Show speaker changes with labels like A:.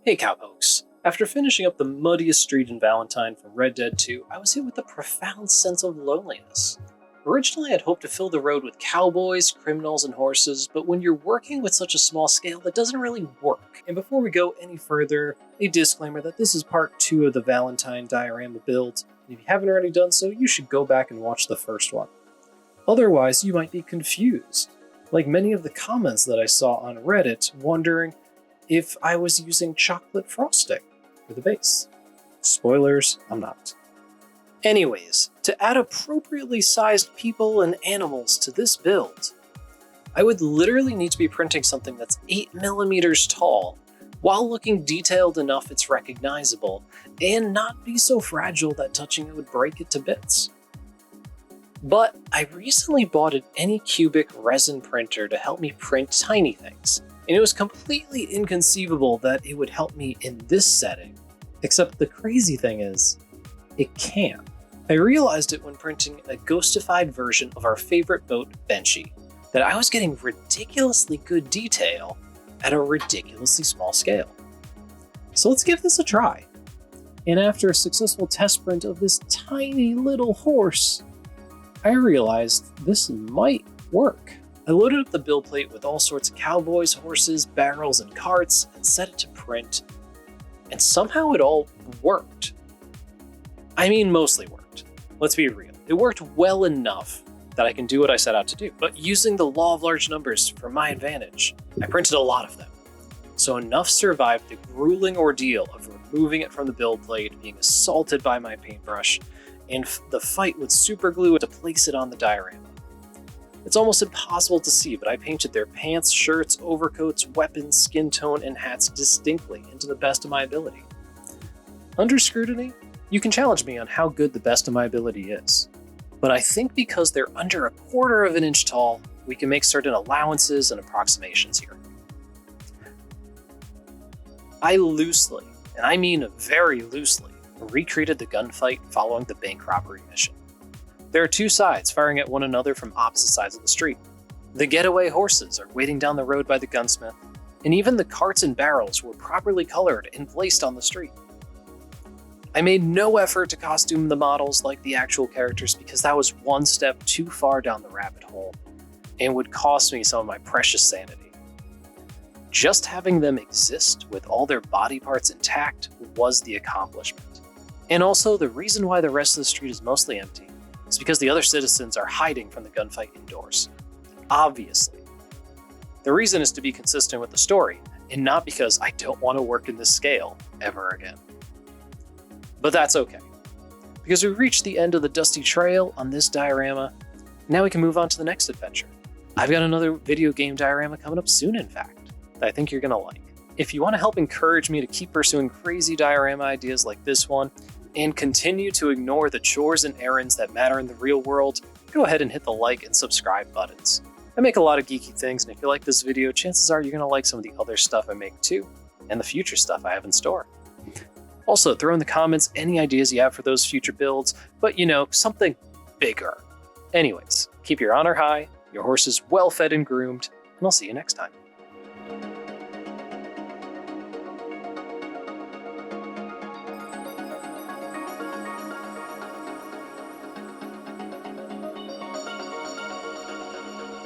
A: Hey cowpokes. After finishing up the muddiest street in Valentine from Red Dead 2, I was hit with a profound sense of loneliness. Originally, I'd hoped to fill the road with cowboys, criminals, and horses, but when you're working with such a small scale, that doesn't really work. And before we go any further, a disclaimer that this is part 2 of the Valentine diorama build, and if you haven't already done so, you should go back and watch the first one. Otherwise, you might be confused, like many of the comments that I saw on Reddit wondering if I was using chocolate frosting for the base. Spoilers, I'm not. Anyways, to add appropriately sized people and animals to this build, I would literally need to be printing something that's 8mm tall, while looking detailed enough it's recognizable, and not be so fragile that touching it would break it to bits. But I recently bought an Anycubic resin printer to help me print tiny things, and it was completely inconceivable that it would help me in this setting, except the crazy thing is, it can. I realized it when printing a ghostified version of our favorite boat, Benchy, that I was getting ridiculously good detail at a ridiculously small scale. So let's give this a try. And after a successful test print of this tiny little horse, I realized this might work. I loaded up the build plate with all sorts of cowboys, horses, barrels, and carts, and set it to print, and somehow it all worked. I mean, mostly worked. Let's be real. It worked well enough that I can do what I set out to do, but using the law of large numbers for my advantage, I printed a lot of them. So enough survived the grueling ordeal of removing it from the build plate, being assaulted by my paintbrush, and the fight with super glue to place it on the diorama. It's almost impossible to see, but I painted their pants, shirts, overcoats, weapons, skin tone, and hats distinctly into the best of my ability. Under scrutiny, you can challenge me on how good the best of my ability is, but I think because they're under 1/4 of an inch tall, we can make certain allowances and approximations here. I loosely, and I mean very loosely, recreated the gunfight following the bank robbery mission. There are two sides firing at one another from opposite sides of the street. The getaway horses are waiting down the road by the gunsmith, and even the carts and barrels were properly colored and placed on the street. I made no effort to costume the models like the actual characters because that was one step too far down the rabbit hole and would cost me some of my precious sanity. Just having them exist with all their body parts intact was the accomplishment. And also, the reason why the rest of the street is mostly empty is because the other citizens are hiding from the gunfight indoors. Obviously. The reason is to be consistent with the story, and not because I don't want to work in this scale ever again. But that's okay, because we've reached the end of the dusty trail on this diorama. Now we can move on to the next adventure. I've got another video game diorama coming up soon, in fact, that I think you're gonna like. If you want to help encourage me to keep pursuing crazy diorama ideas like this one, and continue to ignore the chores and errands that matter in the real world, go ahead and hit the like and subscribe buttons. I make a lot of geeky things, and if you like this video, chances are you're gonna like some of the other stuff I make too, and the future stuff I have in store. Also, throw in the comments any ideas you have for those future builds, but something bigger. Anyways, keep your honor high, your horses well fed and groomed, and I'll see you next time.